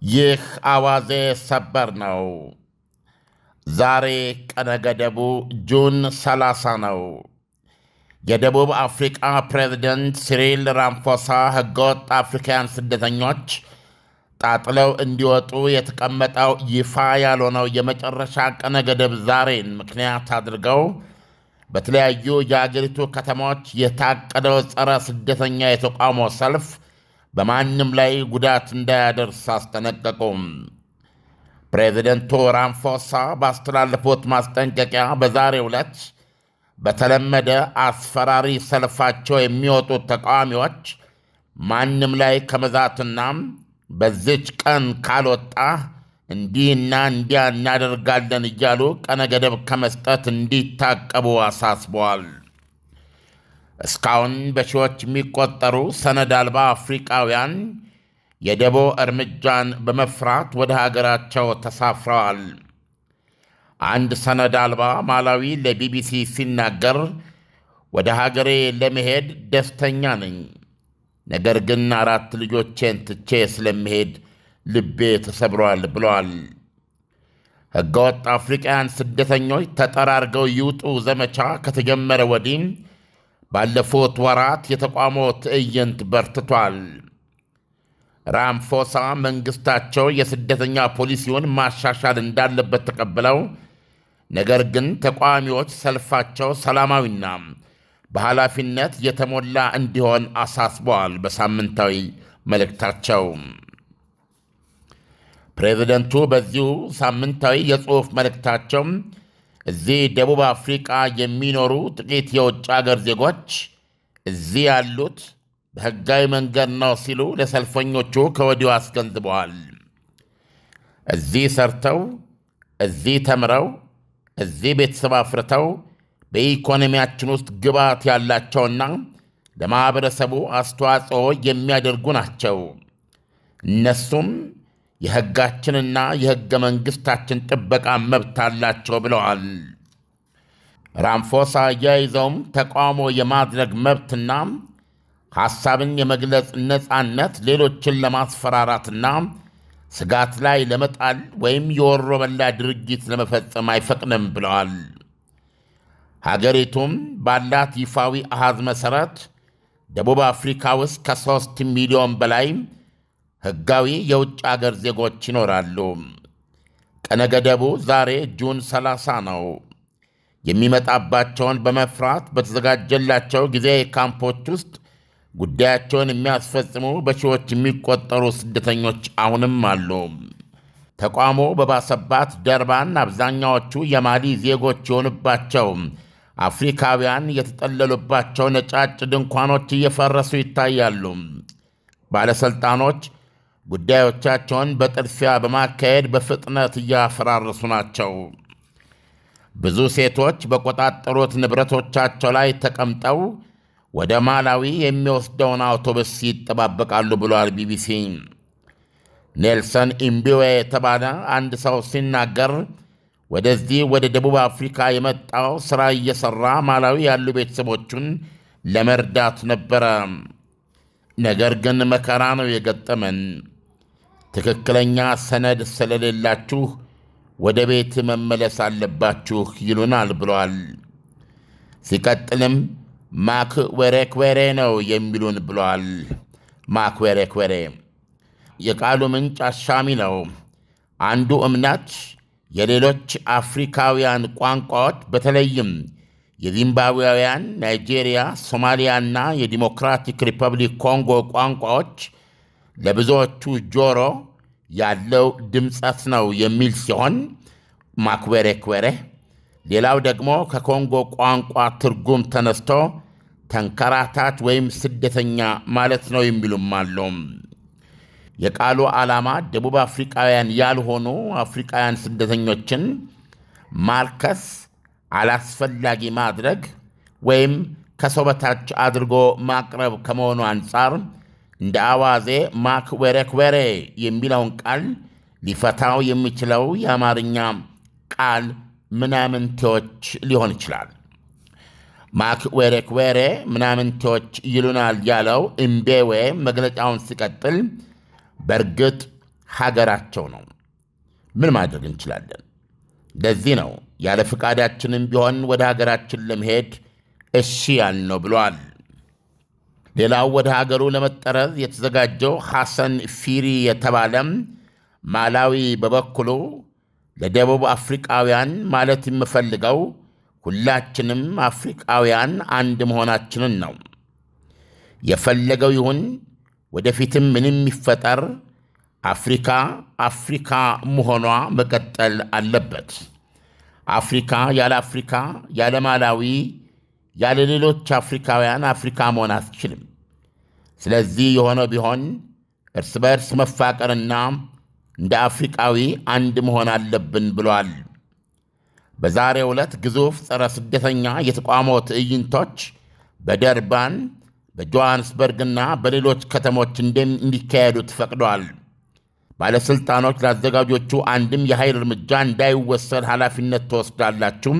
ይህ አዋዜ ሰበር ነው። ዛሬ ቀነ ገደቡ ጁን 30 ነው። የደቡብ አፍሪቃ ፕሬዝደንት ሲሪል ራምፎሳ ሕገወጥ አፍሪካውያን ስደተኞች ጣጥለው እንዲወጡ የተቀመጠው ይፋ ያልሆነው የመጨረሻ ቀነ ገደብ ዛሬን ምክንያት አድርገው በተለያዩ የአገሪቱ ከተሞች የታቀደው ጸረ ስደተኛ የተቃውሞ ሰልፍ በማንም ላይ ጉዳት እንዳያደርስ አስጠነቀቁም። ፕሬዚደንቱ ራምፎሳ ባስተላለፉት ማስጠንቀቂያ በዛሬው ዕለት በተለመደ አስፈራሪ ሰልፋቸው የሚወጡት ተቃዋሚዎች ማንም ላይ ከመዛትና በዚች ቀን ካልወጣ እንዲህና እንዲያ እናደርጋለን እያሉ ቀነ ገደብ ከመስጠት እንዲታቀቡ አሳስበዋል። እስካሁን በሺዎች የሚቆጠሩ ሰነድ አልባ አፍሪቃውያን የደቦ እርምጃን በመፍራት ወደ ሀገራቸው ተሳፍረዋል። አንድ ሰነድ አልባ ማላዊ ለቢቢሲ ሲናገር ወደ ሀገሬ ለመሄድ ደስተኛ ነኝ፣ ነገር ግን 4 ልጆቼን ትቼ ስለመሄድ ልቤ ተሰብሯል ብለዋል። ሕገወጥ አፍሪቃውያን ስደተኞች ተጠራርገው ይውጡ ዘመቻ ከተጀመረ ወዲህ ባለፉት ወራት የተቃውሞ ትዕይንት በርትቷል። ራምፎሳ መንግሥታቸው የስደተኛ ፖሊሲውን ማሻሻል እንዳለበት ተቀብለው፣ ነገር ግን ተቃዋሚዎች ሰልፋቸው ሰላማዊና በኃላፊነት የተሞላ እንዲሆን አሳስበዋል። በሳምንታዊ መልእክታቸው ፕሬዚደንቱ በዚሁ ሳምንታዊ የጽሑፍ መልእክታቸው እዚህ ደቡብ አፍሪቃ የሚኖሩ ጥቂት የውጭ አገር ዜጎች እዚህ ያሉት በሕጋዊ መንገድ ነው ሲሉ ለሰልፈኞቹ ከወዲሁ አስገንዝበዋል። እዚህ ሰርተው፣ እዚህ ተምረው፣ እዚህ ቤተሰብ አፍርተው በኢኮኖሚያችን ውስጥ ግብዓት ያላቸውና ለማኅበረሰቡ አስተዋጽኦ የሚያደርጉ ናቸው። እነሱም የሕጋችንና የሕገ መንግሥታችን ጥበቃ መብት አላቸው ብለዋል። ራምፎሳ አያይዘውም ተቃውሞ የማድረግ መብትና ሐሳብን የመግለጽ ነጻነት ሌሎችን ለማስፈራራትና ስጋት ላይ ለመጣል ወይም የወሮ በላ ድርጊት ለመፈጸም አይፈቅድም ብለዋል። ሀገሪቱም ባላት ይፋዊ አሃዝ መሠረት ደቡብ አፍሪካ ውስጥ ከ3 ሚሊዮን በላይ ሕጋዊ የውጭ አገር ዜጎች ይኖራሉ። ቀነ ገደቡ ዛሬ ጁን 30 ነው። የሚመጣባቸውን በመፍራት በተዘጋጀላቸው ጊዜያዊ ካምፖች ውስጥ ጉዳያቸውን የሚያስፈጽሙ በሺዎች የሚቆጠሩ ስደተኞች አሁንም አሉ። ተቃውሞ በባሰባት ደርባን አብዛኛዎቹ የማሊ ዜጎች የሆኑባቸው አፍሪካውያን የተጠለሉባቸው ነጫጭ ድንኳኖች እየፈረሱ ይታያሉ። ባለሥልጣኖች ጉዳዮቻቸውን በጥድፊያ በማካሄድ በፍጥነት እያፈራረሱ ናቸው። ብዙ ሴቶች በቆጣጠሩት ንብረቶቻቸው ላይ ተቀምጠው ወደ ማላዊ የሚወስደውን አውቶቡስ ይጠባበቃሉ ብሏል ቢቢሲ። ኔልሰን ኢምቢዌ የተባለ አንድ ሰው ሲናገር ወደዚህ ወደ ደቡብ አፍሪካ የመጣው ሥራ እየሠራ ማላዊ ያሉ ቤተሰቦቹን ለመርዳት ነበረ። ነገር ግን መከራ ነው የገጠመን። ትክክለኛ ሰነድ ስለሌላችሁ ወደ ቤት መመለስ አለባችሁ ይሉናል ብለዋል። ሲቀጥልም ማክዌሬክዌሬ ነው የሚሉን ብለዋል። ማክዌሬክዌሬ የቃሉ ምንጭ አሻሚ ነው። አንዱ እምነት የሌሎች አፍሪካውያን ቋንቋዎች በተለይም የዚምባብዌውያን፣ ናይጄሪያ፣ ሶማሊያና የዲሞክራቲክ ሪፐብሊክ ኮንጎ ቋንቋዎች ለብዙዎቹ ጆሮ ያለው ድምፀት ነው የሚል ሲሆን ማክዌሬክዌሬ፣ ሌላው ደግሞ ከኮንጎ ቋንቋ ትርጉም ተነስቶ ተንከራታች ወይም ስደተኛ ማለት ነው የሚሉም አሉ። የቃሉ ዓላማ ደቡብ አፍሪቃውያን ያልሆኑ አፍሪቃውያን ስደተኞችን ማርከስ፣ አላስፈላጊ ማድረግ ወይም ከሰው በታች አድርጎ ማቅረብ ከመሆኑ አንጻር እንደ አዋዜ ማክዌሬክዌሬ የሚለውን ቃል ሊፈታው የሚችለው የአማርኛ ቃል ምናምንቴዎች ሊሆን ይችላል። ማክዌሬክዌሬ ምናምንቴዎች ይሉናል ያለው እምቤዌ መግለጫውን ሲቀጥል በእርግጥ ሀገራቸው ነው። ምን ማድረግ እንችላለን? ለዚህ ነው ያለ ፍቃዳችንም ቢሆን ወደ ሀገራችን ለመሄድ እሺ ያልነው ብለዋል። ሌላው ወደ ሀገሩ ለመጠረዝ የተዘጋጀው ሐሰን ፊሪ የተባለም ማላዊ በበኩሉ ለደቡብ አፍሪቃውያን ማለት የምፈልገው ሁላችንም አፍሪቃውያን አንድ መሆናችንን ነው። የፈለገው ይሁን ወደፊትም ምንም ይፈጠር አፍሪካ አፍሪካ መሆኗ መቀጠል አለበት። አፍሪካ ያለ ማላዊ ያለ ሌሎች አፍሪካውያን አፍሪካ መሆን አትችልም። ስለዚህ የሆነው ቢሆን እርስ በእርስ መፋቀርና እንደ አፍሪቃዊ አንድ መሆን አለብን ብሏል። በዛሬው ዕለት ግዙፍ ጸረ ስደተኛ የተቃውሞ ትዕይንቶች በደርባን በጆሃንስበርግና በሌሎች ከተሞች እንዲካሄዱ ተፈቅደዋል። ባለሥልጣኖች ለአዘጋጆቹ አንድም የኃይል እርምጃ እንዳይወሰድ ኃላፊነት ትወስዳላችሁ፣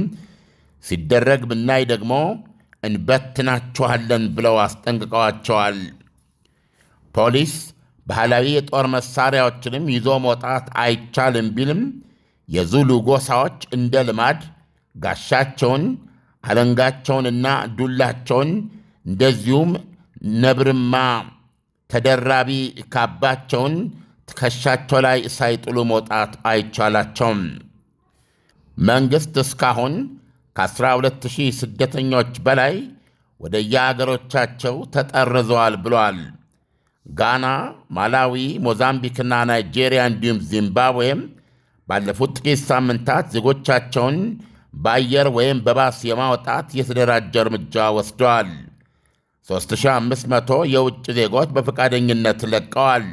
ሲደረግ ብናይ ደግሞ እንበትናችኋለን ብለው አስጠንቅቀዋቸዋል። ፖሊስ ባህላዊ የጦር መሣሪያዎችንም ይዞ መውጣት አይቻልም ቢልም የዙሉ ጎሳዎች እንደ ልማድ ጋሻቸውን፣ አለንጋቸውንና ዱላቸውን እንደዚሁም ነብርማ ተደራቢ ካባቸውን ትከሻቸው ላይ ሳይጥሉ መውጣት አይቻላቸውም። መንግሥት እስካሁን ከ12,000 ስደተኞች በላይ ወደ የአገሮቻቸው ተጠርዘዋል ብለዋል። ጋና፣ ማላዊ፣ ሞዛምቢክና ናይጄሪያ እንዲሁም ዚምባብዌም ባለፉት ጥቂት ሳምንታት ዜጎቻቸውን በአየር ወይም በባስ የማውጣት የተደራጀ እርምጃ ወስደዋል። 3500 የውጭ ዜጎች በፈቃደኝነት ለቀዋል።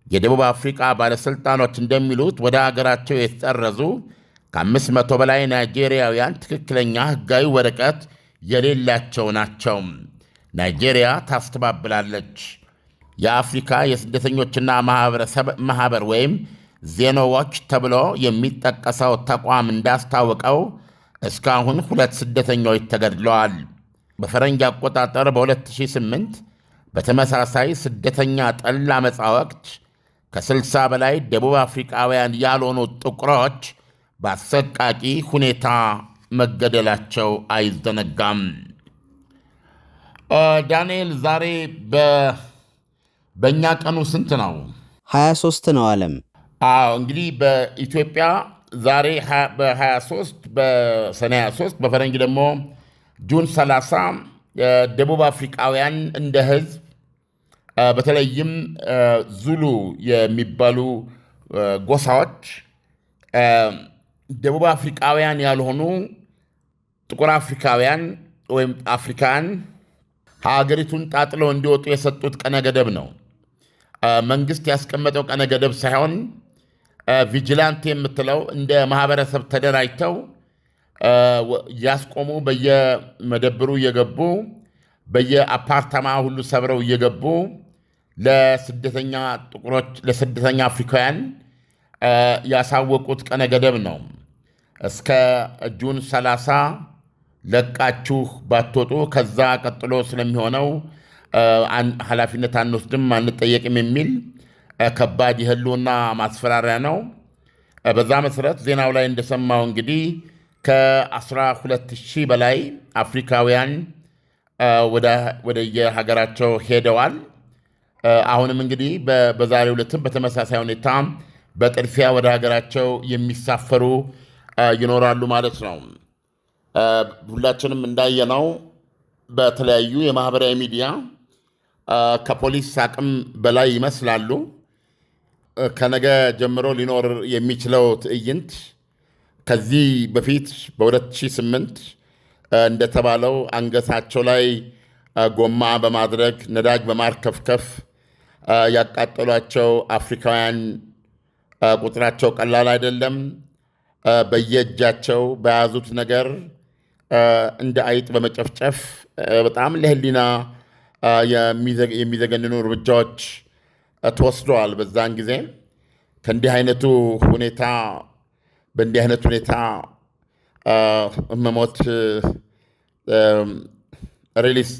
የደቡብ አፍሪቃ ባለሥልጣኖች እንደሚሉት ወደ አገራቸው የተጠረዙ ከ500 በላይ ናይጄሪያውያን ትክክለኛ ሕጋዊ ወረቀት የሌላቸው ናቸው። ናይጄሪያ ታስተባብላለች። የአፍሪካ የስደተኞችና ማኅበር ወይም ዜኖዎች ተብሎ የሚጠቀሰው ተቋም እንዳስታወቀው እስካሁን 2 ስደተኞች ተገድለዋል። በፈረንጅ አቆጣጠር በ2008 በተመሳሳይ ስደተኛ ጠል ዓመፃ ወቅት ከ60 በላይ ደቡብ አፍሪቃውያን ያልሆኑ ጥቁሮች በአሰቃቂ ሁኔታ መገደላቸው አይዘነጋም። ዳንኤል፣ ዛሬ በእኛ ቀኑ ስንት ነው? 23 ነው ዓለም። አዎ፣ እንግዲህ በኢትዮጵያ ዛሬ በ23 በሰኔ 23 በፈረንጅ ደግሞ ጁን 30 ደቡብ አፍሪቃውያን እንደ ሕዝብ በተለይም ዙሉ የሚባሉ ጎሳዎች ደቡብ አፍሪቃውያን ያልሆኑ ጥቁር አፍሪካውያን ወይም አፍሪካን ሀገሪቱን ጣጥለው እንዲወጡ የሰጡት ቀነ ገደብ ነው። መንግሥት ያስቀመጠው ቀነ ገደብ ሳይሆን ቪጂላንት የምትለው እንደ ማኅበረሰብ ተደራጅተው ያስቆሙ በየመደብሩ እየገቡ በየአፓርታማ ሁሉ ሰብረው እየገቡ ለስደተኛ ጥቁሮች ለስደተኛ አፍሪካውያን ያሳወቁት ቀነ ገደብ ነው። እስከ ጁን 30 ለቃችሁ ባትወጡ ከዛ ቀጥሎ ስለሚሆነው ኃላፊነት አንወስድም አንጠየቅም የሚል ከባድ የህልውና ማስፈራሪያ ነው። በዛ መሠረት ዜናው ላይ እንደሰማው እንግዲህ ከ12,000 በላይ አፍሪካውያን ወደ የሀገራቸው ሄደዋል። አሁንም እንግዲህ በዛሬው ዕለትም በተመሳሳይ ሁኔታ በጥድፊያ ወደ ሀገራቸው የሚሳፈሩ ይኖራሉ ማለት ነው። ሁላችንም እንዳየነው በተለያዩ የማኅበራዊ ሚዲያ ከፖሊስ አቅም በላይ ይመስላሉ። ከነገ ጀምሮ ሊኖር የሚችለው ትዕይንት ከዚህ በፊት በ2008 እንደተባለው አንገታቸው ላይ ጎማ በማድረግ ነዳጅ በማርከፍከፍ ያቃጠሏቸው አፍሪካውያን ቁጥራቸው ቀላል አይደለም። በየእጃቸው በያዙት ነገር እንደ አይጥ በመጨፍጨፍ በጣም ለሕሊና የሚዘገንኑ እርምጃዎች ተወስደዋል። በዛን ጊዜ በእንዲህ አይነት ሁኔታ መሞት ሪሊስ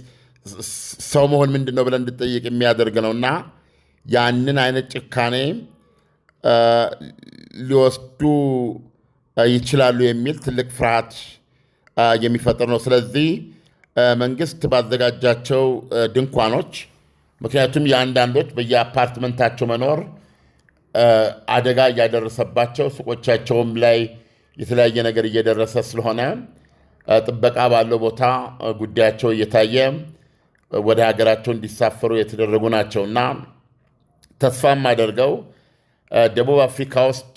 ሰው መሆን ምንድን ነው ብለን እንድጠይቅ የሚያደርግ ነው እና ያንን አይነት ጭካኔ ሊወስዱ ይችላሉ የሚል ትልቅ ፍርሃት የሚፈጥር ነው። ስለዚህ መንግስት ባዘጋጃቸው ድንኳኖች ምክንያቱም የአንዳንዶች በየአፓርትመንታቸው መኖር አደጋ እያደረሰባቸው ሱቆቻቸውም ላይ የተለያየ ነገር እየደረሰ ስለሆነ ጥበቃ ባለው ቦታ ጉዳያቸው እየታየ ወደ ሀገራቸው እንዲሳፈሩ የተደረጉ ናቸውና ተስፋም አደርገው ደቡብ አፍሪካ ውስጥ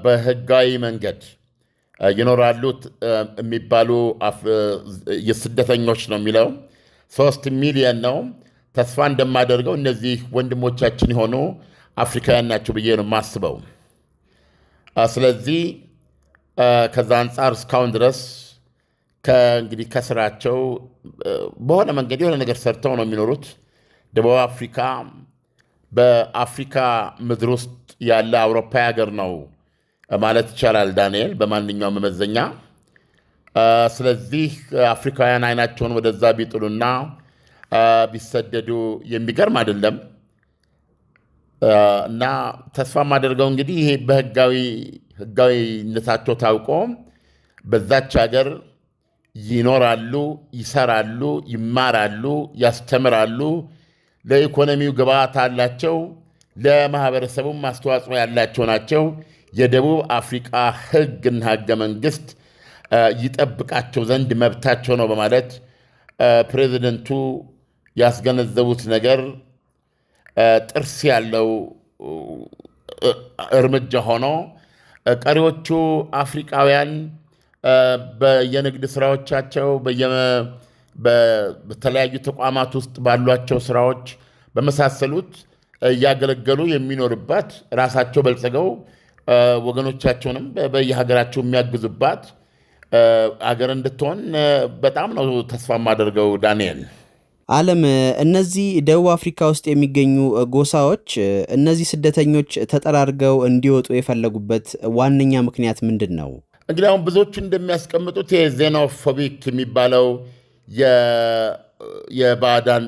በህጋዊ መንገድ ይኖራሉ የሚባሉ የስደተኞች ነው የሚለው 3 ሚሊዮን ነው። ተስፋ እንደማደርገው እነዚህ ወንድሞቻችን የሆኑ አፍሪካውያን ናቸው ብዬ ነው የማስበው። ስለዚህ ከዛ አንጻር እስካሁን ድረስ እንግዲህ ከስራቸው በሆነ መንገድ የሆነ ነገር ሰርተው ነው የሚኖሩት። ደቡብ አፍሪካ በአፍሪካ ምድር ውስጥ ያለ አውሮፓዊ ሀገር ነው ማለት ይቻላል ዳንኤል፣ በማንኛውም መመዘኛ። ስለዚህ አፍሪካውያን አይናቸውን ወደዛ ቢጥሉና ቢሰደዱ የሚገርም አይደለም እና ተስፋ የማደርገው እንግዲህ ይሄ በህጋዊነታቸው ታውቆ በዛች ሀገር ይኖራሉ፣ ይሰራሉ፣ ይማራሉ፣ ያስተምራሉ፣ ለኢኮኖሚው ግብዓት አላቸው፣ ለማህበረሰቡም አስተዋጽኦ ያላቸው ናቸው። የደቡብ አፍሪቃ ህግና ህገ መንግስት ይጠብቃቸው ዘንድ መብታቸው ነው በማለት ፕሬዚደንቱ ያስገነዘቡት ነገር ጥርስ ያለው እርምጃ ሆኖ ቀሪዎቹ አፍሪቃውያን በየንግድ ስራዎቻቸው በተለያዩ ተቋማት ውስጥ ባሏቸው ስራዎች በመሳሰሉት እያገለገሉ የሚኖርባት ራሳቸው በልጽገው ወገኖቻቸውንም በየሀገራቸው የሚያግዙባት አገር እንድትሆን በጣም ነው ተስፋ የማደርገው ዳንኤል። ዓለም እነዚህ ደቡብ አፍሪካ ውስጥ የሚገኙ ጎሳዎች እነዚህ ስደተኞች ተጠራርገው እንዲወጡ የፈለጉበት ዋነኛ ምክንያት ምንድን ነው? እንግዲህ አሁን ብዙዎቹ እንደሚያስቀምጡት የዜኖፎቢክ የሚባለው የባዕዳን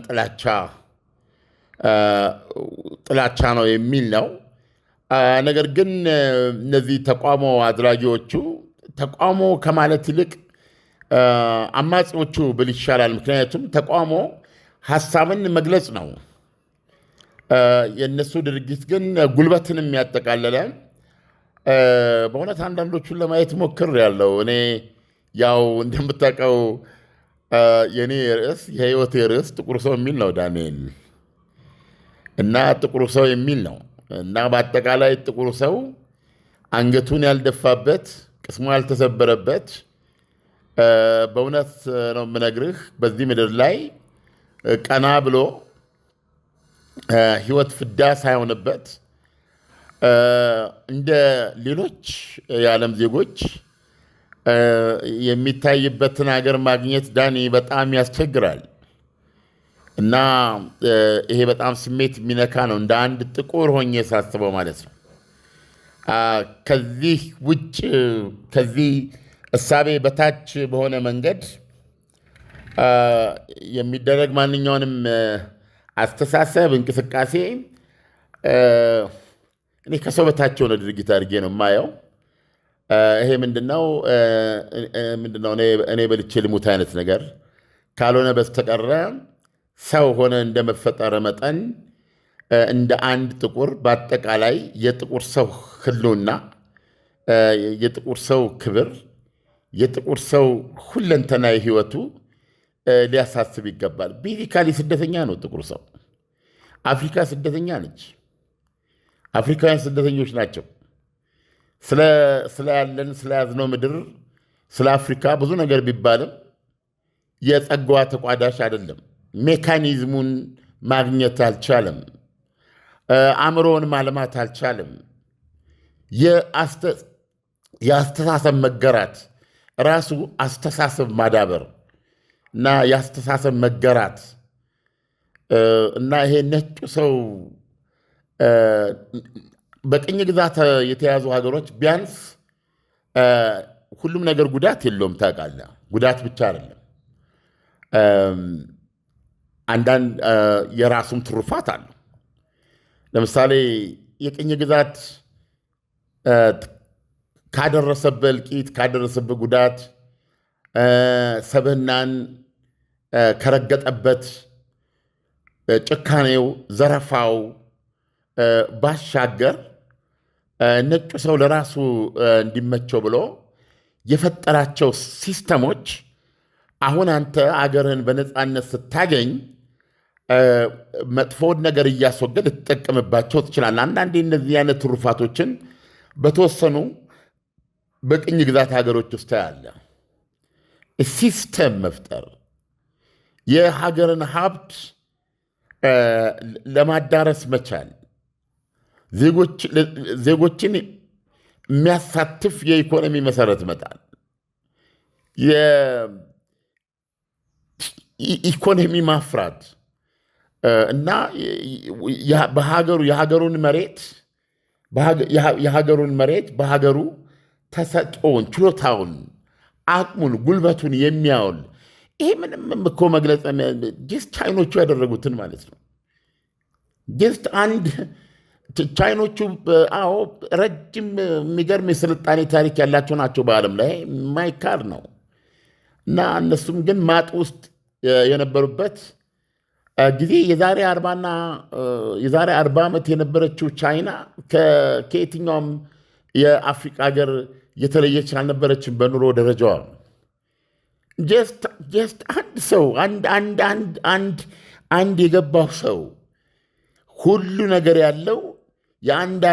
ጥላቻ ነው የሚል ነው። ነገር ግን እነዚህ ተቃውሞ አድራጊዎቹ ተቃውሞ ከማለት ይልቅ አማጺዎቹ ብል ይሻላል። ምክንያቱም ተቃውሞ ሀሳብን መግለጽ ነው። የእነሱ ድርጊት ግን ጉልበትን የሚያጠቃልለ በእውነት አንዳንዶቹን ለማየት ሞክሬያለሁ። እኔ ያው እንደምታውቀው የኔ ርዕስ የህይወቴ ርዕስ ጥቁር ሰው የሚል ነው ዳንኤል፣ እና ጥቁር ሰው የሚል ነው እና በአጠቃላይ ጥቁር ሰው አንገቱን ያልደፋበት ቅስሙ ያልተሰበረበት በእውነት ነው የምነግርህ በዚህ ምድር ላይ ቀና ብሎ ህይወት ፍዳ ሳይሆንበት እንደ ሌሎች የዓለም ዜጎች የሚታይበትን ሀገር ማግኘት ዳኒ በጣም ያስቸግራል እና ይሄ በጣም ስሜት የሚነካ ነው። እንደ አንድ ጥቁር ሆኜ ሳስበው ማለት ነው። ከዚህ ውጭ ከዚህ እሳቤ በታች በሆነ መንገድ የሚደረግ ማንኛውንም አስተሳሰብ፣ እንቅስቃሴ እኔ ከሰው በታች የሆነ ድርጊት አድርጌ ነው የማየው። ይሄ ምንድነው እኔ በልቼ ልሙት አይነት ነገር ካልሆነ በስተቀረ ሰው ሆነ እንደመፈጠረ መጠን እንደ አንድ ጥቁር በአጠቃላይ የጥቁር ሰው ህልውና፣ የጥቁር ሰው ክብር፣ የጥቁር ሰው ሁለንተናዊ ህይወቱ ሊያሳስብ ይገባል። ቤዚካሊ ስደተኛ ነው ጥቁር ሰው። አፍሪካ ስደተኛ ነች። አፍሪካውያን ስደተኞች ናቸው። ስለያዝነው ምድር ስለ አፍሪካ ብዙ ነገር ቢባልም የጸጋዋ ተቋዳሽ አይደለም። ሜካኒዝሙን ማግኘት አልቻለም። አእምሮውን ማልማት አልቻለም። የአስተሳሰብ መገራት ራሱ አስተሳሰብ ማዳበር እና የአስተሳሰብ መገራት እና ይሄ ነጩ ሰው በቅኝ ግዛት የተያዙ ሀገሮች ቢያንስ ሁሉም ነገር ጉዳት የለውም ታውቃለህ። ጉዳት ብቻ አይደለም፣ አንዳንድ የራሱም ትሩፋት አለው። ለምሳሌ የቅኝ ግዛት ካደረሰበት እልቂት ካደረሰበት ጉዳት ሰብህናን ከረገጠበት ጭካኔው፣ ዘረፋው ባሻገር ነጩ ሰው ለራሱ እንዲመቸው ብሎ የፈጠራቸው ሲስተሞች አሁን አንተ አገርህን በነፃነት ስታገኝ መጥፎውን ነገር እያስወገድ ልትጠቀምባቸው ትችላለህ። አንዳንዴ እነዚህ አይነት ትሩፋቶችን በተወሰኑ በቅኝ ግዛት ሀገሮች ውስጥ ያለ ሲስተም መፍጠር የሀገርን ሀብት ለማዳረስ መቻል ዜጎችን የሚያሳትፍ የኢኮኖሚ መሰረት መጣል የኢኮኖሚ ማፍራት እና የሀገሩን መሬት በሀገሩ ተሰጥኦውን፣ ችሎታውን፣ አቅሙን፣ ጉልበቱን የሚያውል ይሄ ምንም እኮ መግለጽ ጀስት ቻይኖቹ ያደረጉትን ማለት ነው። ጀስት አንድ ቻይኖቹ አዎ ረጅም የሚገርም የስልጣኔ ታሪክ ያላቸው ናቸው በዓለም ላይ የማይካድ ነው። እና እነሱም ግን ማጥ ውስጥ የነበሩበት ጊዜ የዛሬ 40 ዓመት የነበረችው ቻይና ከየትኛውም የአፍሪካ ሀገር የተለየች አልነበረችም በኑሮ ደረጃዋ። ጀስት አንድ ሰው አንድ የገባው ሰው ሁሉ ነገር ያለው የአንድ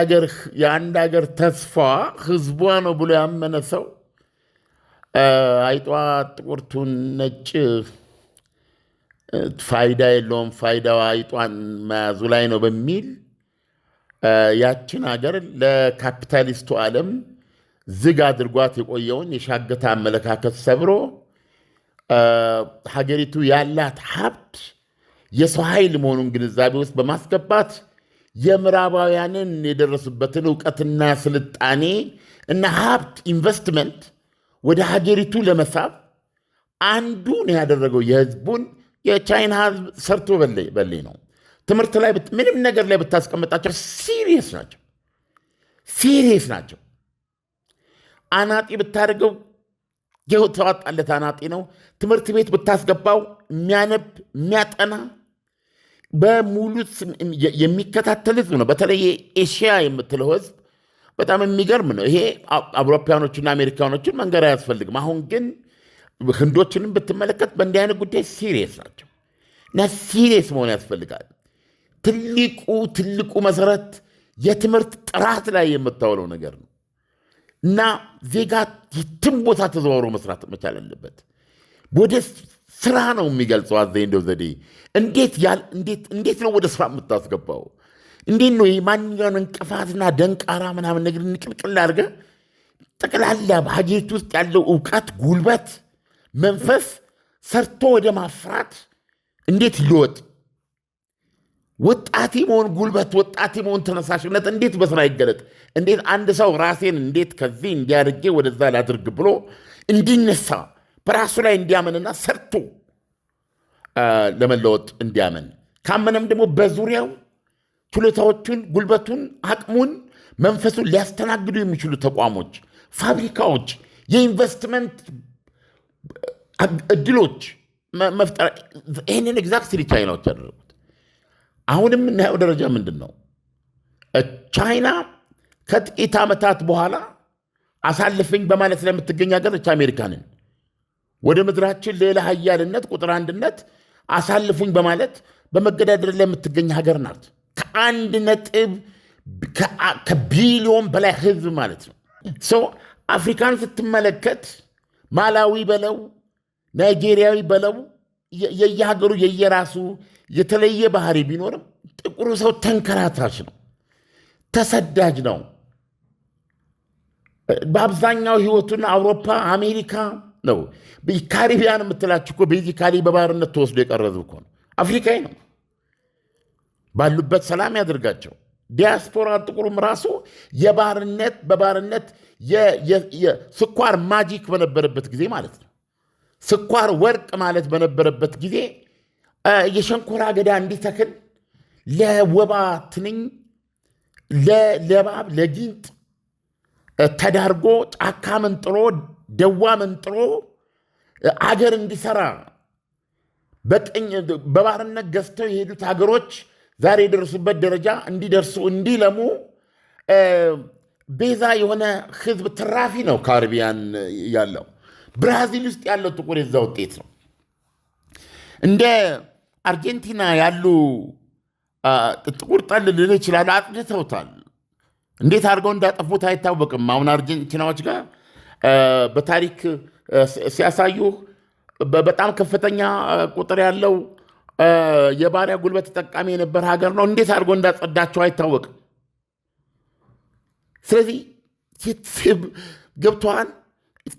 ሀገር ተስፋ ህዝቧ ነው ብሎ ያመነ ሰው አይጧ ጥቁርቱን ነጭ ፋይዳ የለውም፣ ፋይዳዋ አይጧን መያዙ ላይ ነው በሚል ያችን ሀገር ለካፒታሊስቱ ዓለም ዝግ አድርጓት የቆየውን የሻገታ አመለካከት ሰብሮ ሀገሪቱ ያላት ሀብት የሰው ኃይል መሆኑን ግንዛቤ ውስጥ በማስገባት የምዕራባውያንን የደረሱበትን እውቀትና ስልጣኔ እና ሀብት ኢንቨስትመንት ወደ ሀገሪቱ ለመሳብ አንዱ ነው ያደረገው። የቻይና ህዝብ ሰርቶ በሌ ነው። ትምህርት ላይ ምንም ነገር ላይ ብታስቀምጣቸው ሲሪየስ ናቸው። አናጢ ብታደርገው የተዋጣለት አናጢ ነው። ትምህርት ቤት ብታስገባው የሚያነብ የሚያጠና በሙሉ የሚከታተል ህዝብ ነው። በተለይ ኤሽያ የምትለው ህዝብ በጣም የሚገርም ነው። ይሄ አውሮፓያኖችና አሜሪካኖችን መንገድ አያስፈልግም። አሁን ግን ህንዶችንም ብትመለከት በእንዲህ አይነት ጉዳይ ሲሪየስ ናቸው እና ሲሪየስ መሆን ያስፈልጋል። ትልቁ መሰረት የትምህርት ጥራት ላይ የምታውለው ነገር ነው እና ዜጋ የትም ቦታ ተዘዋውሮ መስራት መቻል አለበት። ወደ ስራ ነው የሚገልጸው። እንደው ዘዴ እንዴት ነው ወደ ስራ የምታስገባው? እንዴት ነው ማንኛውን እንቅፋትና ደንቃራ ምናምን ነገር ንቅልቅል አድርገህ ጠቅላላ በሀገሪቱ ውስጥ ያለው እውቀት፣ ጉልበት፣ መንፈስ ሰርቶ ወደ ማፍራት እንዴት ይለወጥ? ወጣቴ መሆን ጉልበት፣ ወጣቴ መሆን ተነሳሽነት እንዴት በስራ ይገለጥ? እንዴት አንድ ሰው ራሴን እንዴት ከዚህ እንዲያደርጌ ወደዛ ላድርግ ብሎ እንዲነሳ በራሱ ላይ እንዲያመንና ሰርቶ ለመለወጥ እንዲያመን ካመነም ደግሞ በዙሪያው ችሎታዎቹን፣ ጉልበቱን፣ አቅሙን፣ መንፈሱን ሊያስተናግዱ የሚችሉ ተቋሞች፣ ፋብሪካዎች፣ የኢንቨስትመንት እድሎች መፍጠር። ይህንን ኤግዛክትሊ ቻይናዎች ያደረጉት። አሁንም የምናየው ደረጃ ምንድን ነው? ቻይና ከጥቂት ዓመታት በኋላ አሳልፈኝ በማለት ስለምትገኝ ሀገር አሜሪካንን ወደ ምድራችን ሌላ ሀያልነት ቁጥር አንድነት አሳልፉኝ በማለት በመገዳደር ላይ የምትገኝ ሀገር ናት። ከቢሊዮን በላይ ህዝብ ማለት ነው። አፍሪካን ስትመለከት ማላዊ በለው ናይጄሪያዊ በለው የየሀገሩ የየራሱ የተለየ ባህሪ ቢኖርም ጥቁሩ ሰው ተንከራታች ነው፣ ተሰዳጅ ነው። በአብዛኛው ህይወቱን አውሮፓ፣ አሜሪካ ነው። ካሪቢያን የምትላችሁ እኮ ቤዚካሊ በባርነት ተወስዶ የቀረዙ እኮ ነው። አፍሪካዊ ነው። ባሉበት ሰላም ያድርጋቸው። ዲያስፖራ ጥቁሩም ራሱ በባርነት ስኳር ማጂክ በነበረበት ጊዜ ማለት ነው፣ ስኳር ወርቅ ማለት በነበረበት ጊዜ የሸንኮራ አገዳ እንዲተክል ለወባ ትንኝ ለባብ ለጊንጥ ተዳርጎ ጫካ መንጥሮ ደዋ መንጥሮ አገር እንዲሰራ በባርነት ገዝተው የሄዱት ሀገሮች ዛሬ የደረሱበት ደረጃ እንዲደርሱ እንዲለሙ ቤዛ የሆነ ህዝብ ትራፊ ነው ካሪቢያን ያለው። ብራዚል ውስጥ ያለው ጥቁር የዛ ውጤት ነው። እንደ አርጀንቲና ያሉ ጥቁር ጠል ልል ይችላሉ፣ አጥድተውታል። እንዴት አድርገው እንዳጠፉት አይታወቅም። አሁን አርጀንቲናዎች ጋር በታሪክ ሲያሳዩ በጣም ከፍተኛ ቁጥር ያለው የባሪያ ጉልበት ተጠቃሚ የነበር ሀገር ነው። እንዴት አድርጎ እንዳጸዳቸው አይታወቅም። ስለዚህ ገብተዋል።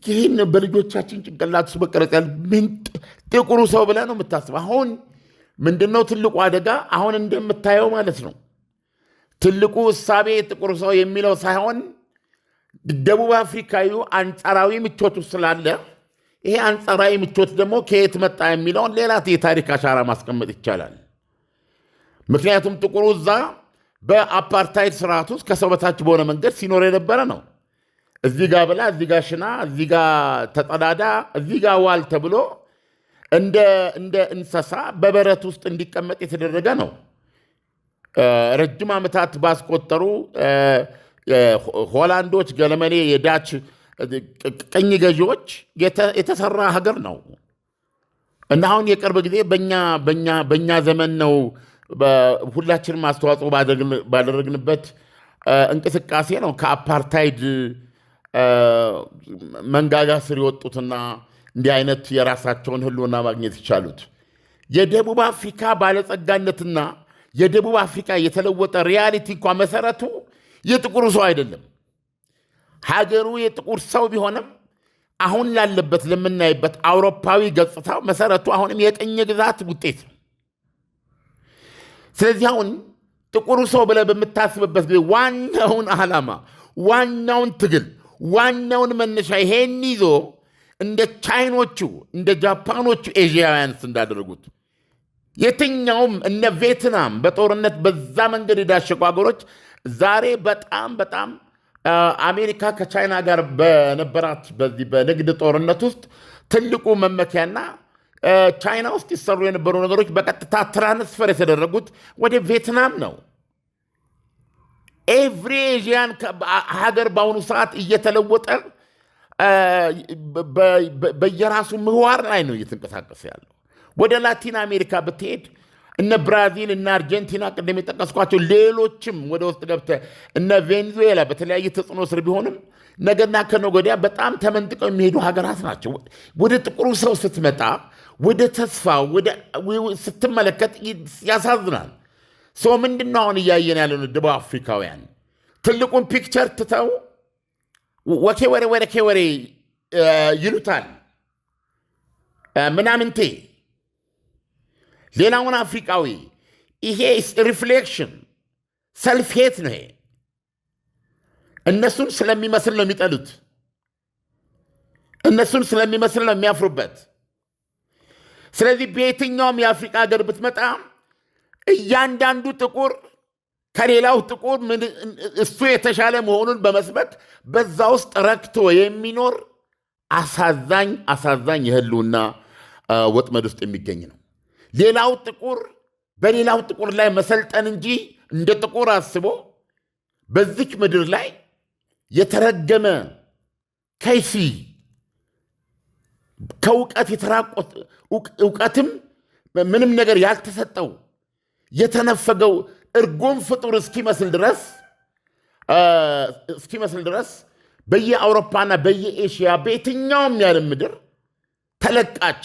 ይህን በልጆቻችን ጭንቅላት ውስጥ መቀረጽ ያለ ጥቁሩ ሰው ብለህ ነው የምታስበው። አሁን ምንድነው ትልቁ አደጋ? አሁን እንደምታየው ማለት ነው ትልቁ እሳቤ ጥቁር ሰው የሚለው ሳይሆን ደቡብ አፍሪካዊ አንጻራዊ ምቾቱ ስላለ ይሄ አንጻራዊ ምቾት ደግሞ ከየት መጣ የሚለውን ሌላ የታሪክ አሻራ ማስቀመጥ ይቻላል። ምክንያቱም ጥቁሩ እዛ በአፓርታይድ ስርዓት ውስጥ ከሰው በታች በሆነ መንገድ ሲኖር የነበረ ነው። እዚህ ጋ ብላ፣ እዚህ ጋ ሽና፣ እዚህ ጋ ተጸዳዳ፣ እዚህ ጋ ዋል ተብሎ እንደ እንስሳ በበረት ውስጥ እንዲቀመጥ የተደረገ ነው። ረጅም ዓመታት ባስቆጠሩ ሆላንዶች፣ ገለመኔ፣ የዳች ቅኝ ገዢዎች የተሰራ ሀገር ነው እና አሁን የቅርብ ጊዜ በእኛ ዘመን ነው ሁላችንም አስተዋጽኦ ባደረግንበት እንቅስቃሴ ነው ከአፓርታይድ መንጋጋ ስር የወጡትና እንዲህ አይነት የራሳቸውን ህልውና ማግኘት ይቻሉት። የደቡብ አፍሪካ ባለጸጋነትና የደቡብ አፍሪካ የተለወጠ ሪያሊቲ እንኳ መሰረቱ የጥቁሩ ሰው አይደለም። ሀገሩ የጥቁር ሰው ቢሆንም አሁን ላለበት ለምናይበት አውሮፓዊ ገጽታው መሰረቱ አሁንም የቅኝ ግዛት ውጤት ነው። ስለዚህ አሁን ጥቁሩ ሰው ብለህ በምታስብበት ጊዜ ዋናውን ዓላማ፣ ዋናውን ትግል፣ ዋናውን መነሻ ይሄን ይዞ እንደ ቻይኖቹ እንደ ጃፓኖቹ ኤዥያውያንስ እንዳደረጉት የትኛውም እነ ቪየትናም በጦርነት በዛ መንገድ የዳሸቁ ሀገሮች ዛሬ በጣም አሜሪካ ከቻይና ጋር በነበራት በዚህ በንግድ ጦርነት ውስጥ ትልቁ መመኪያና ቻይና ውስጥ ይሰሩ የነበሩ ነገሮች በቀጥታ ትራንስፈር የተደረጉት ወደ ቪየትናም ነው። ኤቭሪ ኤዥያን ሀገር በአሁኑ ሰዓት እየተለወጠ በየራሱ ምህዋር ላይ ነው እየተንቀሳቀሰ ያለው። ወደ ላቲን አሜሪካ ብትሄድ እነ ብራዚል እና አርጀንቲና ቅድም የጠቀስኳቸው ሌሎችም ወደ ውስጥ ገብተህ እነ ቬኔዙዌላ በተለያየ ተጽዕኖ ስር ቢሆንም ነገና ከነገ ወዲያ በጣም ተመንጥቀው የሚሄዱ ሀገራት ናቸው። ወደ ጥቁሩ ሰው ስትመጣ ወደ ተስፋ ስትመለከት ያሳዝናል። ሰው ምንድነው አሁን እያየን ያለ ነው? ደቡብ አፍሪካውያን ትልቁን ፒክቸር ትተው ወኬ ወሬ ይሉታል ምናምንቴ። ሌላውን አፍሪካዊ ይሄ ሪፍሌክሽን ሰልፍ ሄት ነው። ይሄ እነሱን ስለሚመስል ነው የሚጠሉት፣ እነሱን ስለሚመስል ነው የሚያፍሩበት። ስለዚህ በየትኛውም የአፍሪካ ሀገር ብትመጣ እያንዳንዱ ጥቁር ከሌላው ጥቁር እሱ የተሻለ መሆኑን በመስበክ በዛ ውስጥ ረክቶ የሚኖር አሳዛኝ የህልውና ወጥመድ ውስጥ የሚገኝ ነው። ሌላው ጥቁር በሌላው ጥቁር ላይ መሰልጠን እንጂ እንደ ጥቁር አስቦ በዚች ምድር ላይ የተረገመ ከይሲ ከእውቀት የተራቆት እውቀትም ምንም ነገር ያልተሰጠው የተነፈገው እርጉም ፍጡር እስኪመስል ድረስ በየአውሮፓና በየኤሽያ በየትኛውም ያለ ምድር ተለቃች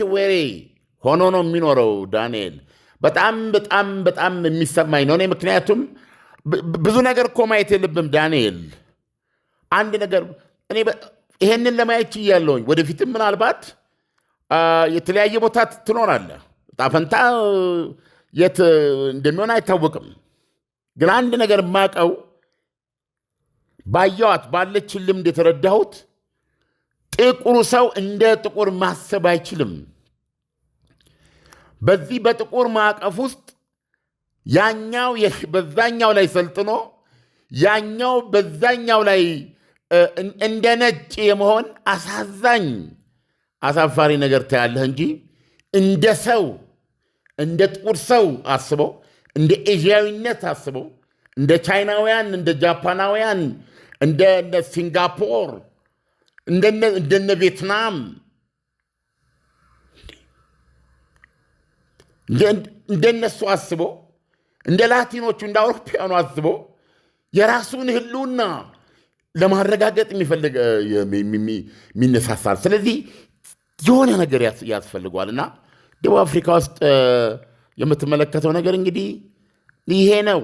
ወሬ ሆኖ ነው የሚኖረው። ዳንኤል በጣም የሚሰማኝ ነው። እኔ ምክንያቱም ብዙ ነገር እኮ ማየት የለብም ዳንኤል። አንድ ነገር እኔ ይሄንን ለማየት ችያለሁኝ። ወደፊትም ምናልባት የተለያየ ቦታ ትኖራለህ። ጣፈንታ የት እንደሚሆን አይታወቅም። ግን አንድ ነገር የማውቀው ባየዋት ባለችን ልምድ የተረዳሁት ጥቁሩ ሰው እንደ ጥቁር ማሰብ አይችልም። በዚህ በጥቁር ማዕቀፍ ውስጥ ያኛው በዛኛው ላይ ሰልጥኖ ያኛው በዛኛው ላይ እንደ ነጭ የመሆን አሳፋሪ ነገር ታያለህ እንጂ እንደ ሰው እንደ ጥቁር ሰው አስበው እንደ ኤዥያዊነት አስበው እንደ ቻይናውያን እንደ ጃፓናውያን እንደ ሲንጋፖር እንደነ ቪየትናም እንደነሱ አስበው እንደ ላቲኖቹ እንደ አውሮፓውያኑ አስበው የራሱን ህልውና ለማረጋገጥ የሚነሳሳል። ስለዚህ የሆነ ነገር ያስፈልገዋል እና ደቡብ አፍሪካ ውስጥ የምትመለከተው ነገር እንግዲህ ይሄ ነው።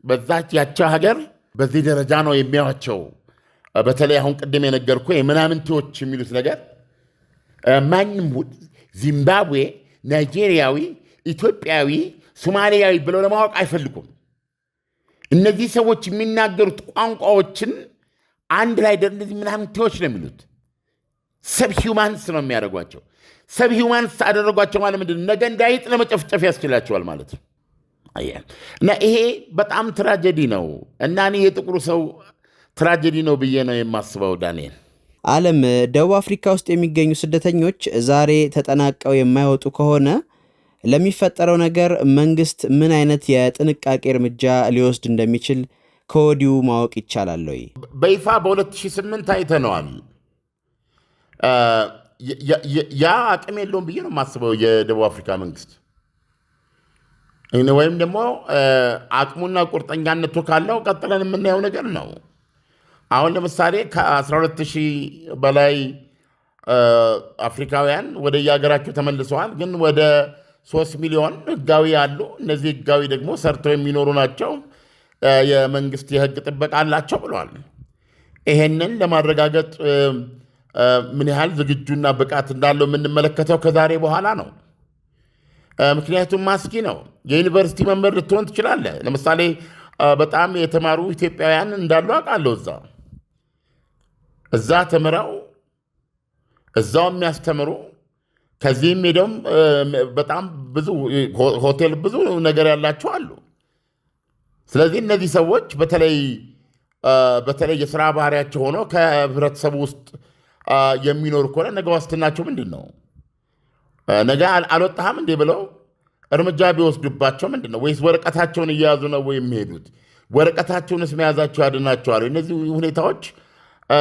በዛች ያቻ ሀገር በዚህ ደረጃ ነው የሚያዋቸው። በተለይ አሁን ቅድም የነገርኩ የምናምንቴዎች የሚሉት ነገር ማንም ዚምባብዌ፣ ናይጄሪያዊ፣ ኢትዮጵያዊ፣ ሶማሊያዊ ብለው ለማወቅ አይፈልጉም። እነዚህ ሰዎች የሚናገሩት ቋንቋዎችን አንድ ላይ እነዚህ ምናምንቴዎች ነው የሚሉት። ሰብ ሂውማንስ ነው የሚያደርጓቸው። ሰብ ሂውማንስ አደረጓቸው ማለት ምንድን ነው? ነገ እንዳይጥ ለመጨፍጨፍ ያስችላቸዋል ማለት ነው። እና ይሄ በጣም ትራጀዲ ነው እና እኔ የጥቁሩ ሰው ትራጀዲ ነው ብዬ ነው የማስበው። ዳንኤል ዓለም ደቡብ አፍሪካ ውስጥ የሚገኙ ስደተኞች ዛሬ ተጠናቀው የማይወጡ ከሆነ ለሚፈጠረው ነገር መንግስት ምን አይነት የጥንቃቄ እርምጃ ሊወስድ እንደሚችል ከወዲሁ ማወቅ ይቻላል ወይ? በይፋ በ2008 አይተነዋል። ያ አቅም የለውም ብዬ ነው የማስበው የደቡብ አፍሪካ መንግስት። ወይም ደግሞ አቅሙና ቁርጠኛነቱ ካለው ቀጥለን የምናየው ነገር ነው። አሁን ለምሳሌ ከ12,000 በላይ አፍሪካውያን ወደ የሀገራቸው ተመልሰዋል። ግን ወደ 3 ሚሊዮን ህጋዊ አሉ። እነዚህ ህጋዊ ደግሞ ሰርተው የሚኖሩ ናቸው። የመንግስት የህግ ጥበቃ አላቸው ብለዋል። ይሄንን ለማረጋገጥ ምን ያህል ዝግጁና ብቃት እንዳለው የምንመለከተው ከዛሬ በኋላ ነው። ምክንያቱም ማስኪ ነው። የዩኒቨርሲቲ መምህር ልትሆን ትችላለህ። ለምሳሌ በጣም የተማሩ ኢትዮጵያውያን እንዳሉ አውቃለሁ። እዛ ተምረው እዛው የሚያስተምሩ ከዚህም ሄደውም በጣም ብዙ ሆቴል ብዙ ነገር ያላቸው አሉ። ስለዚህ እነዚህ ሰዎች በተለይ የስራ ባህሪያቸው ሆኖ ከህብረተሰቡ ውስጥ የሚኖሩ ከሆነ ነገ ዋስትናቸው ምንድን ነው? ነገ አልወጣህም እንዴ ብለው እርምጃ ቢወስዱባቸው ምንድን ነው? ወይስ ወረቀታቸውን እየያዙ ነው ወይ የሚሄዱት? ወረቀታቸውንስ መያዛቸው ያድናቸዋል? እነዚህ ሁኔታዎች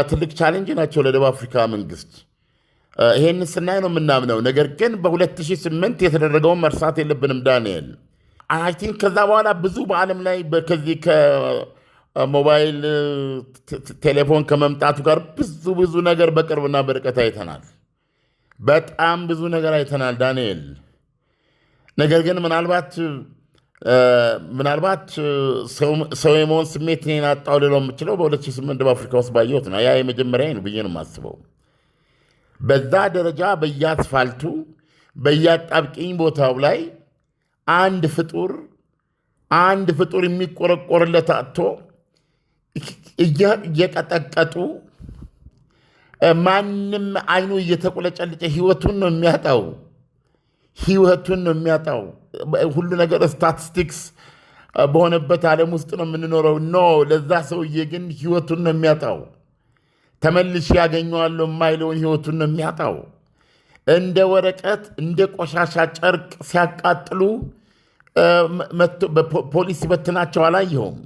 ትልቅ ቻሌንጅ ናቸው ለደቡብ አፍሪካ መንግስት። ይሄን ስናይ ነው የምናምነው። ነገር ግን በ2008 የተደረገውን መርሳት የለብንም ዳንኤል። አይ ቲንክ ከዛ በኋላ ብዙ በዓለም ላይ ከዚህ ከሞባይል ቴሌፎን ከመምጣቱ ጋር ብዙ ነገር በቅርብና በርቀት አይተናል። በጣም ብዙ ነገር አይተናል ዳንኤል። ነገር ግን ምናልባት ሰው የመሆን ስሜት እኔን አጣው ልለው የምችለው በ2008 በአፍሪካ ውስጥ ባየሁት ነው። ያ የመጀመሪያ ነው ብዬ ነው የማስበው። በዛ ደረጃ በየአስፋልቱ በየአጣብቂኝ ቦታው ላይ አንድ ፍጡር የሚቆረቆርለት አጥቶ እየቀጠቀጡ ማንም አይኑ እየተቆለጨለጨ ህይወቱን ነው የሚያጣው። ሁሉ ነገር ስታቲስቲክስ በሆነበት ዓለም ውስጥ ነው የምንኖረው። ለዛ ሰውዬ ግን ህይወቱን ነው የሚያጣው። ተመልሼ ያገኘዋለሁ የማይለውን ህይወቱን ነው የሚያጣው። እንደ ወረቀት እንደ ቆሻሻ ጨርቅ ሲያቃጥሉ ፖሊስ ሲበትናቸው አላየሁም።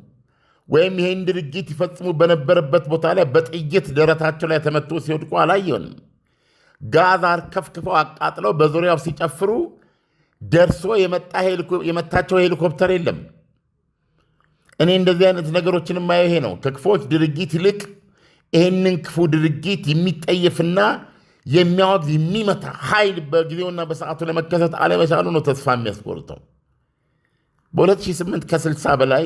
ወይም ይሄን ድርጊት ይፈጽሙ በነበረበት ቦታ ላይ በጥይት ደረታቸው ላይ ተመቶ ሲወድቁ አላየንም። ጋዝ አርከፍክፈው አቃጥለው በዙሪያው ሲጨፍሩ ደርሶ የመታቸው ሄሊኮፕተር የለም። እኔ እንደዚህ አይነት ነገሮችን የማየው ይሄ ነው። ከክፎች ድርጊት ይልቅ ይህንን ክፉ ድርጊት የሚጠየፍና የሚያወግዝ የሚመታ ኃይል በጊዜውና በሰዓቱ ለመከሰት አለመቻሉ ነው ተስፋ የሚያስቆርጠው። በ2008 ከ60 በላይ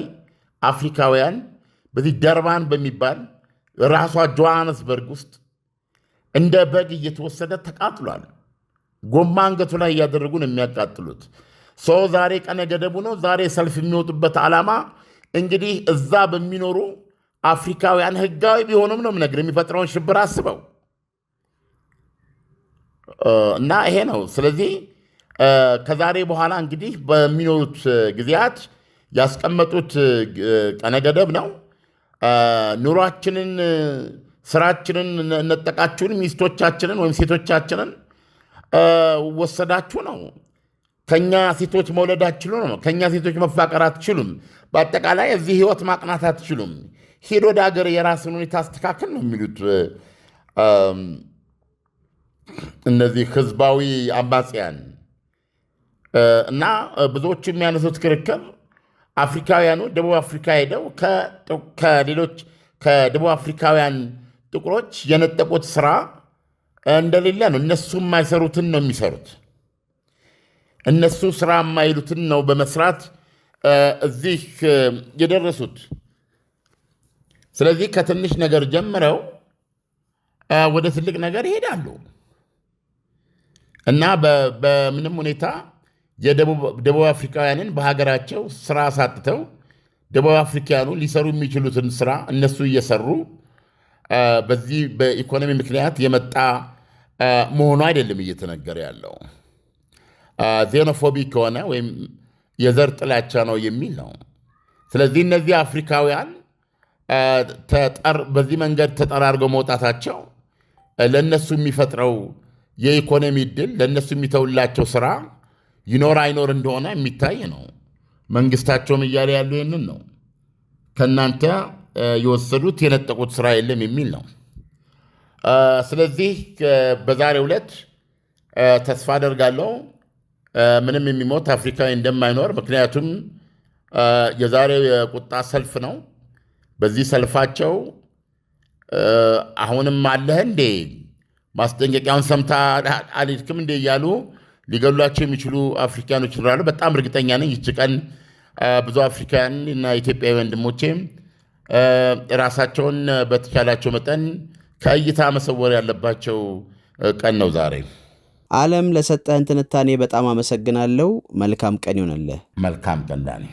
አፍሪካውያን በዚህ ደርባን በሚባል ራሷ ጆሃንስበርግ ውስጥ እንደ በግ እየተወሰደ ተቃጥሏል። ጎማ አንገቱ ላይ እያደረጉ ነው የሚያቃጥሉት። ሰው ዛሬ ቀነ ገደቡ ነው። ዛሬ ሰልፍ የሚወጡበት ዓላማ እንግዲህ እዛ በሚኖሩ አፍሪካውያን ህጋዊ ቢሆኑም ነው የምነግርህ የሚፈጥረውን ሽብር አስበው እና ይሄ ነው። ስለዚህ ከዛሬ በኋላ እንግዲህ በሚኖሩት ጊዜያት ያስቀመጡት ቀነ ገደብ ነው። ኑሯችንን፣ ስራችንን ነጠቃችሁን፣ ሚስቶቻችንን ወይም ሴቶቻችንን ወሰዳችሁ ነው። ከኛ ሴቶች መውለድ አትችሉም ነው። ከኛ ሴቶች መፋቀር አትችሉም። በአጠቃላይ እዚህ ህይወት ማቅናት አትችሉም። ሄድ ወደ ሀገር የራስን ሁኔታ አስተካከል ነው የሚሉት እነዚህ ህዝባዊ አማጽያን እና ብዙዎቹ የሚያነሱት ክርክር አፍሪካውያኑ ደቡብ አፍሪካ ሄደው ከሌሎች ከደቡብ አፍሪካውያን ጥቁሮች የነጠቁት ስራ እንደሌለ ነው። እነሱ የማይሰሩትን ነው የሚሰሩት። እነሱ ስራ የማይሉትን ነው በመስራት እዚህ የደረሱት። ስለዚህ ከትንሽ ነገር ጀምረው ወደ ትልቅ ነገር ይሄዳሉ እና በምንም ሁኔታ የደቡብ አፍሪካውያንን በሀገራቸው ስራ አሳጥተው ደቡብ አፍሪካውያኑ ሊሰሩ የሚችሉትን ስራ እነሱ እየሰሩ በዚህ በኢኮኖሚ ምክንያት የመጣ መሆኑ አይደለም እየተነገረ ያለው። ዜኖፎቢክ ከሆነ ወይም የዘር ጥላቻ ነው የሚል ነው። ስለዚህ እነዚህ አፍሪካውያን በዚህ መንገድ ተጠራርገው መውጣታቸው ለእነሱ የሚፈጥረው የኢኮኖሚ ዕድል፣ ለእነሱ የሚተውላቸው ስራ ይኖር አይኖር እንደሆነ የሚታይ ነው። መንግስታቸውም እያለ ያሉ ይህንን ነው። ከእናንተ የወሰዱት የነጠቁት ስራ የለም የሚል ነው። ስለዚህ በዛሬው ዕለት ተስፋ አደርጋለሁ ምንም የሚሞት አፍሪካዊ እንደማይኖር። ምክንያቱም የዛሬው የቁጣ ሰልፍ ነው። በዚህ ሰልፋቸው አሁንም አለህ እንዴ ማስጠንቀቂያውን ሰምታ አልሄድክም እንዴ እያሉ ሊገሏቸው የሚችሉ አፍሪካኖች ይኖራሉ። በጣም እርግጠኛ ነኝ ይህች ቀን ብዙ አፍሪካውያን እና ኢትዮጵያዊ ወንድሞቼ ራሳቸውን በተቻላቸው መጠን ከእይታ መሰወር ያለባቸው ቀን ነው ዛሬ። ዓለም ለሰጠህን ትንታኔ በጣም አመሰግናለሁ። መልካም ቀን ይሆንልህ። መልካም ቀን ዳኒ።